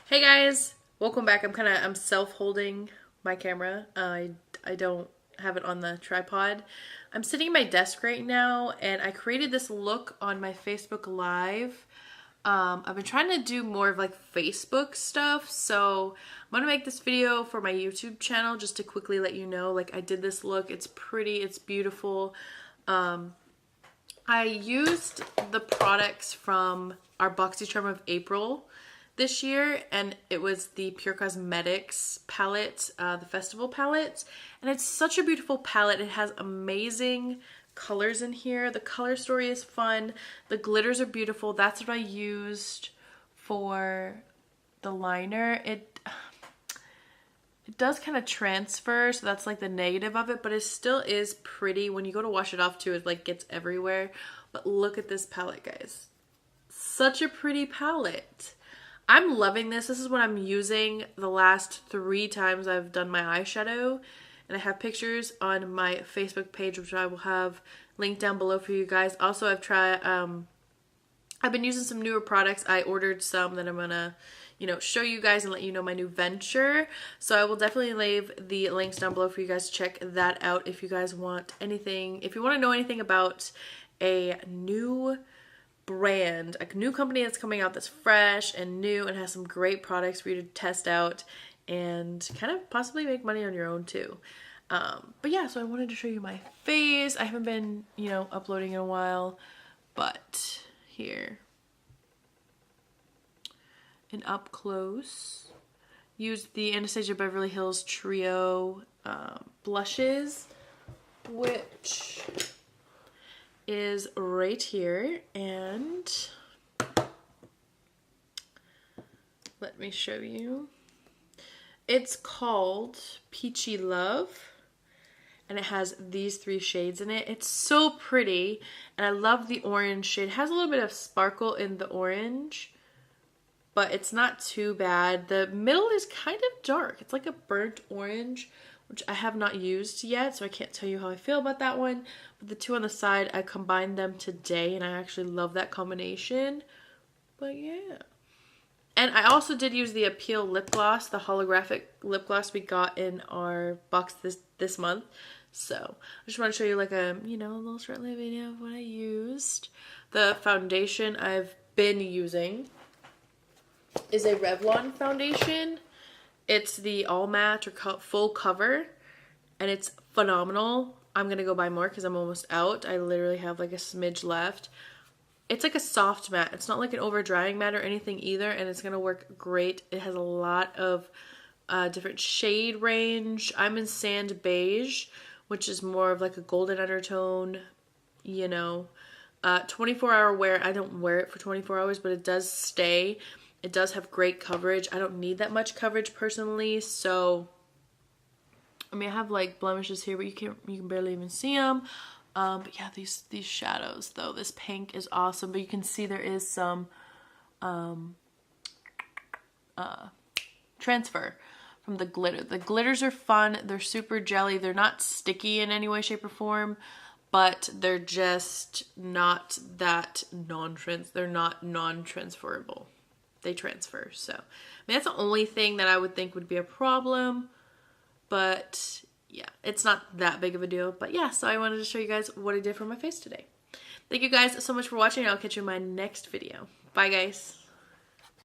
Hey guys, welcome back. I'm self-holding my camera. I don't have it on the tripod. I'm sitting at my desk right now and I created this look on my Facebook Live. I've been trying to do more of like Facebook stuff, so I'm gonna make this video for my YouTube channel just to quickly let you know, like, I did this look. It's pretty, it's beautiful. I used the products from our BoxyCharm of April this year, and it was the Pure Cosmetics palette, the festival palette, and it's such a beautiful palette. It has amazing colors in here. The color story is fun. The glitters are beautiful. That's what I used for the liner. It does kind of transfer, so that's like the negative of it, but it still is pretty. When you go to wash it off too, it like gets everywhere. But look at this palette, guys. Such a pretty palette. I'm loving this. This is what I'm using the last 3 times I've done my eyeshadow. And I have pictures on my Facebook page, which I will have linked down below for you guys. Also, I've been using some newer products. I ordered some that I'm gonna, show you guys and let you know my new venture. So I will definitely leave the links down below for you guys to check that out if you guys want anything. If you want to know anything about a new brand, a new company that's coming out that's fresh and new and has some great products for you to test out and kind of possibly make money on your own too. But yeah, so I wanted to show you my face. I haven't been, uploading in a while, but here. And up close, used the Anastasia Beverly Hills Trio blushes, which is right here, and let me show you. It's called Peachy Love, and it has these 3 shades in it. It's so pretty, and I love the orange shade. It has a little bit of sparkle in the orange, but it's not too bad. The middle is kind of dark. It's like a burnt orange, which I have not used yet, so I can't tell you how I feel about that one. But the 2 on the side, I combined them today, and I actually love that combination. But yeah. And I also did use the Appeal lip gloss, the holographic lip gloss we got in our box this month. So I just want to show you like a, little short little video of what I used. The foundation I've been using is a Revlon foundation. It's the all matte or full cover, and it's phenomenal. I'm gonna go buy more because I'm almost out. I literally have like a smidge left. It's like a soft matte. It's not like an over drying matte or anything either, and it's gonna work great. It has a lot of different shade range. I'm in Sand Beige, which is more of like a golden undertone, 24-hour wear. I don't wear it for 24 hours, but it does stay. It does have great coverage. I don't need that much coverage personally, so I have like blemishes here, but you can barely even see them. But yeah, these shadows though, this pink is awesome, but you can see there is some transfer from the glitter. The glitters are fun. They're super jelly. They're not sticky in any way, shape, or form, but they're just not that they're not non-transferable. They transfer. So that's the only thing that I would think would be a problem, but yeah, it's not that big of a deal. But yeah, so I wanted to show you guys what I did for my face today. Thank you guys so much for watching. I'll catch you in my next video. Bye guys.